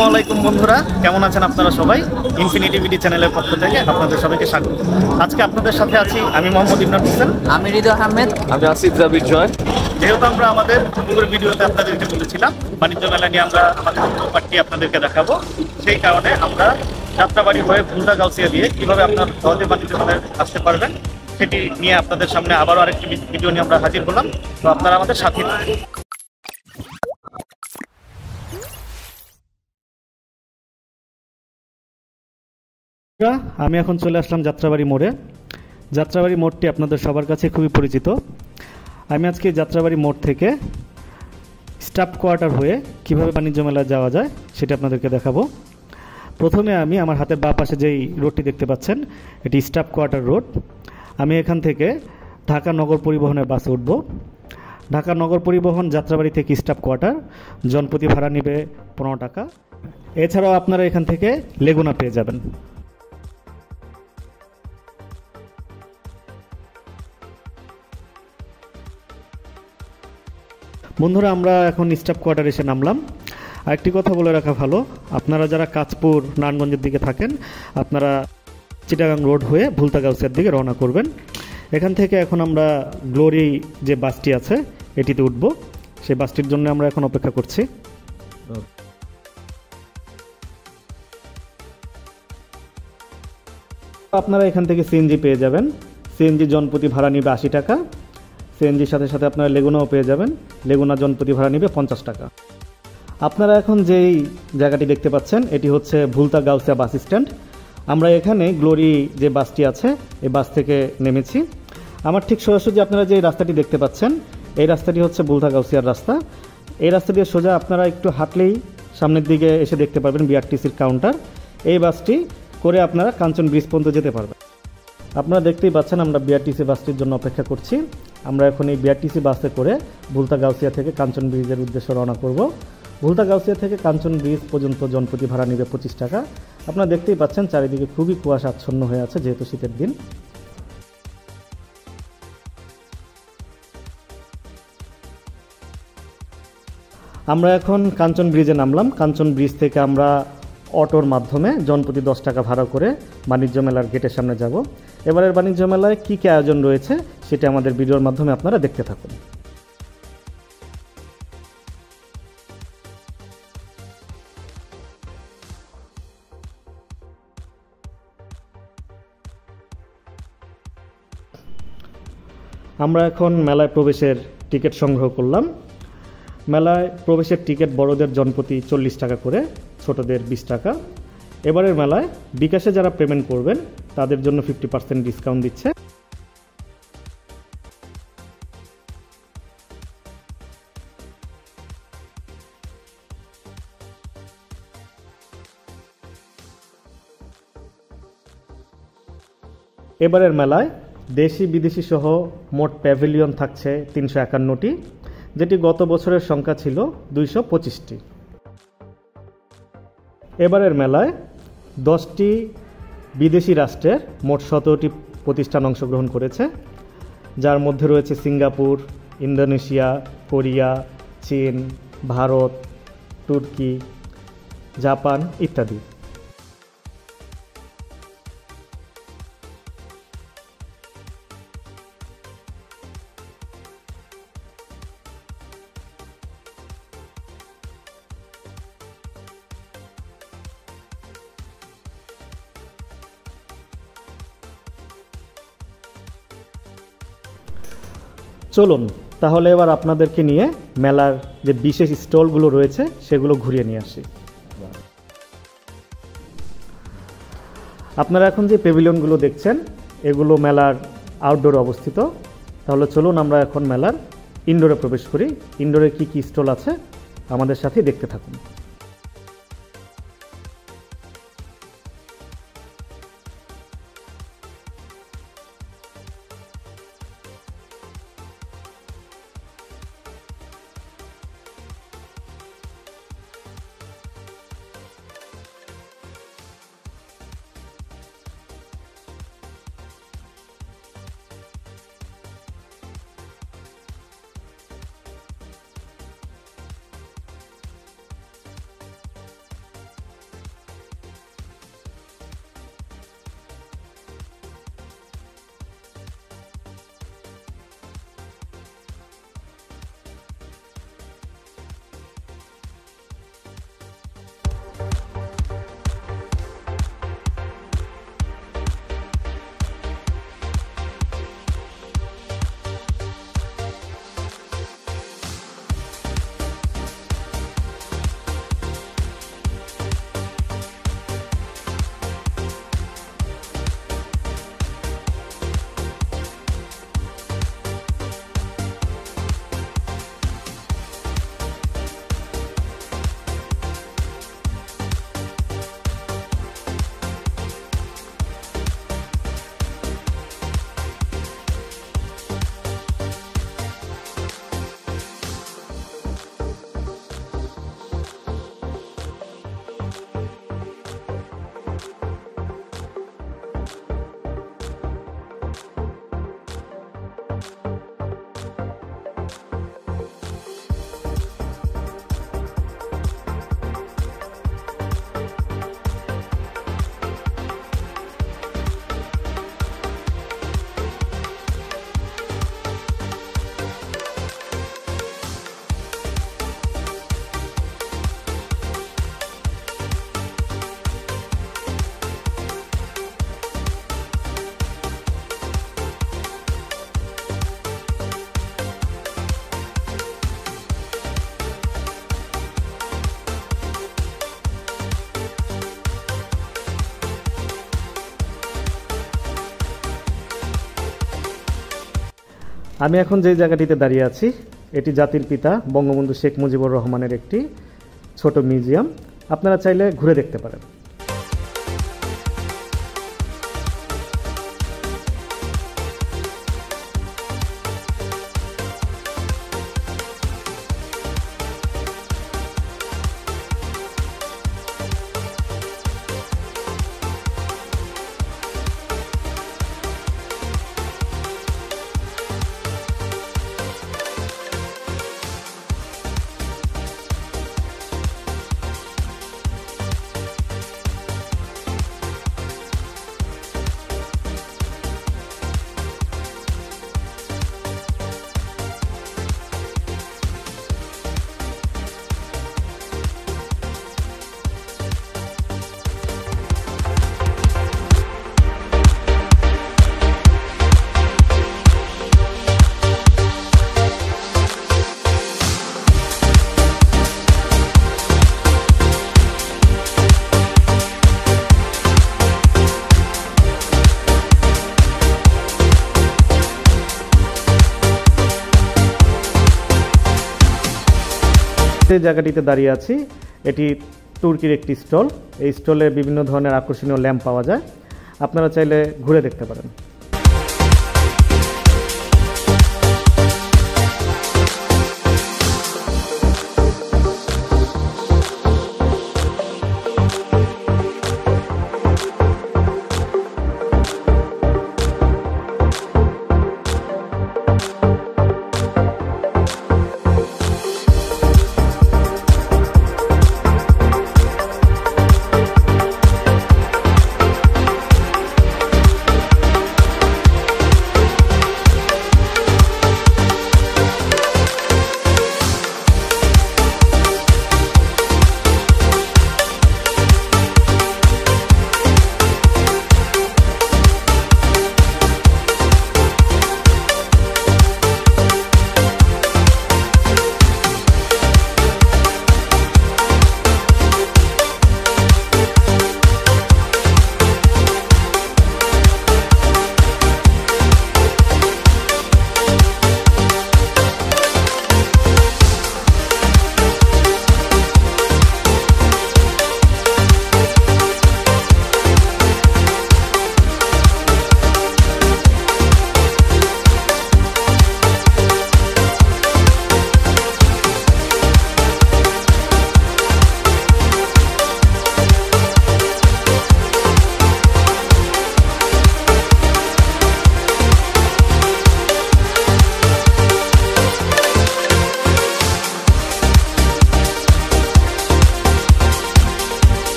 আসসালামাইকুম বন্ধুরা, কেমন আছেন আপনারা সবাই? ইনফিনিটি বিডি চ্যানেলের পক্ষ থেকে আপনাদের সবাইকে স্বাগত। আজকে আপনাদের সাথে আছি আমি মোহাম্মদ ইমরান হোসেন, আমি হৃদয় আহমেদ, আমি আসিফ জাবির জয়। যেহেতু আমরা আমাদের পূর্বের ভিডিওতে আপনাদেরকে বলেছিলাম বাণিজ্য মেলা নিয়ে আমরা আমাদের পার্টি আপনাদেরকে দেখাবো, সেই কারণে আমরা যাত্রাবাড়ি হয়ে ভুলতা গাউসিয়া দিয়ে কিভাবে আপনার সহজে বাণিজ্য মেলায় আসতে পারবেন সেটি নিয়ে আপনাদের সামনে আবারও আরেকটি ভিডিও নিয়ে আমরা হাজির হলাম। তো আপনারা আমাদের সাথে থাকুন। আমি এখন চলে আসলাম যাত্রাবাড়ি মোড়ে। যাত্রাবাড়ি মোড়টি আপনাদের সবার কাছে খুবই পরিচিত। আমি আজকে যাত্রাবাড়ি মোড় থেকে স্টাফ কোয়ার্টার হয়ে কিভাবে বাণিজ্য মেলায় যাওয়া যায় সেটা আপনাদেরকে দেখাবো। প্রথমে আমি আমার হাতের বাঁ পাশে যেই রোডটি দেখতে পাচ্ছেন, এটি স্টাফ কোয়ার্টার রোড। আমি এখান থেকে ঢাকা নগর পরিবহনের বাসে উঠব। ঢাকা নগর পরিবহন যাত্রাবাড়ি থেকে স্টাফ কোয়ার্টার জনপ্রতি ভাড়া নেবে 15 টাকা। এছাড়াও আপনারা এখান থেকে লেগুনা পেয়ে যাবেন। বন্ধুরা, আমরা এখন স্টাফ কোয়ার্টার এসে নামলাম। আরেকটি কথা বলে রাখা ভালো, আপনারা যারা কাঁচপুর নারায়ণগঞ্জের দিকে থাকেন আপনারা চিটাগাং রোড হয়ে ভুলতা গাউসিয়ার দিকে রওনা করবেন। এখান থেকে এখন আমরা গ্লোরি যে বাসটি আছে এটিতে উঠব। সেই বাসটির জন্য আমরা এখন অপেক্ষা করছি। আপনারা এখান থেকে সিএনজি পেয়ে যাবেন। সিএনজি জনপ্রতি ভাড়া নিবে 80 টাকা। সিএনজির সাথে সাথে আপনারা লেগুনাও পেয়ে যাবেন। লেগুনা জনপ্রতি ভাড়া নিবে 50 টাকা। আপনারা এখন যেই জায়গাটি দেখতে পাচ্ছেন এটি হচ্ছে ভুলতা গাউসিয়া বাস স্ট্যান্ড। আমরা এখানে গ্লোরি যে বাসটি আছে এই বাস থেকে নেমেছি। আমার ঠিক সরাসরি আপনারা যে রাস্তাটি দেখতে পাচ্ছেন এই রাস্তাটি হচ্ছে ভুলতা গাউসিয়ার রাস্তা। এই রাস্তা দিয়ে সোজা আপনারা একটু হাঁটলেই সামনের দিকে এসে দেখতে পারবেন বিআরটিসির কাউন্টার। এই বাসটি করে আপনারা কাঞ্চন ব্রিজ পর্যন্ত যেতে পারবেন। আপনারা দেখতেই পাচ্ছেন আমরা বিআরটিসি বাসটির জন্য অপেক্ষা করছি। আমরা এখন এই বিআরটিসি বাসে করে ভুলতা গাউসিয়া থেকে কাঞ্চন ব্রিজের উদ্দেশ্যে রওনা করব। ভুলতা গাউসিয়া থেকে কাঞ্চন ব্রিজ পর্যন্ত জনপ্রতি ভাড়া নেবে 25 টাকা। আপনারা দেখতেই পাচ্ছেন চারিদিকে খুবই কুয়াশা আচ্ছন্ন হয়ে আছে যেহেতু শীতের দিন। আমরা এখন কাঞ্চন ব্রিজে নামলাম। কাঞ্চন ব্রিজ থেকে আমরা অটোর মাধ্যমে জনপ্রতি 10 টাকা ভাড়া করে বাণিজ্য মেলার গেটের সামনে যাব। এবারের বাণিজ্য মেলায় কী কী আয়োজন রয়েছে সেটা আমাদের ভিডিওর মাধ্যমে আপনারা দেখতে থাকুন। আমরা এখন মেলায় প্রবেশের টিকিট সংগ্রহ করলাম। মেলায় প্রবেশের টিকিট বড়দের জনপ্রতি 40 টাকা করে, ছোটদের 20 টাকা। এবারের মেলায় বিকাশে যারা পেমেন্ট করবেন তাদের জন্য 50% ডিসকাউন্ট দিচ্ছে। এবারের মেলায় দেশি বিদেশি সহ মোট প্যাভিলিয়ন থাকছে 351টি, যেটি গত বছরের সংখ্যা ছিল 225টি। এবারের মেলায় 10টি বিদেশি রাষ্ট্রের মোট 17টি প্রতিষ্ঠান অংশগ্রহণ করেছে, যার মধ্যে রয়েছে সিঙ্গাপুর, ইন্দোনেশিয়া, কোরিয়া, চীন, ভারত, তুর্কি, জাপান ইত্যাদি। চলুন তাহলে এবার আপনাদেরকে নিয়ে মেলার যে বিশেষ স্টলগুলো রয়েছে সেগুলো ঘুরিয়ে নিয়ে আসি। আপনারা এখন যে প্যাভিলিয়নগুলো দেখছেন এগুলো মেলার আউটডোরে অবস্থিত। তাহলে চলুন আমরা এখন মেলার ইনডোরে প্রবেশ করি। ইনডোরে কি কি স্টল আছে আমাদের সাথে দেখতে থাকুন। আমি এখন যে জায়গাটিতে দাঁড়িয়ে আছি এটি জাতির পিতা বঙ্গবন্ধু শেখ মুজিবুর রহমানের একটি ছোট মিউজিয়াম। আপনারা চাইলে ঘুরে দেখতে পারেন। যে জায়গাটিতে দাঁড়িয়ে আছি এটি তুর্কির একটি স্টল। এই স্টলে বিভিন্ন ধরনের আকর্ষণীয় ল্যাম্প পাওয়া যায়। আপনারা চাইলে ঘুরে দেখতে পারেন।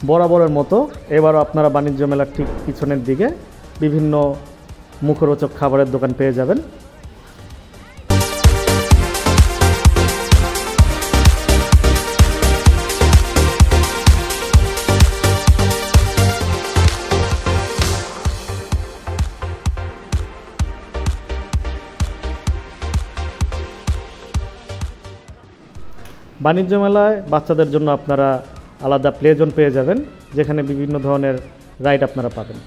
বরাবরের মতো এবারও আপনারা বাণিজ্য মেলার ঠিক পিছনের দিকে বিভিন্ন মুখরোচক খাবারের দোকান পেয়ে যাবেন। বাণিজ্য মেলায় বাচ্চাদের জন্য আপনারা আলাদা প্লে জোন পেয়ে যাবেন, যেখানে বিভিন্ন ধরনের রাইড আপনারা পাবেন।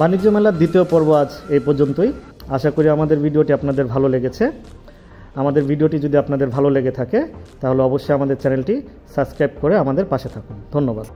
বাণিজ্য মেলার দ্বিতীয় পর্ব আজ এই পর্যন্তই। আশা করি আমাদের ভিডিওটি আপনাদের ভালো লেগেছে। আমাদের ভিডিওটি যদি আপনাদের ভালো লেগে থাকে তাহলে অবশ্যই আমাদের চ্যানেলটি সাবস্ক্রাইব করে আমাদের পাশে থাকুন। ধন্যবাদ।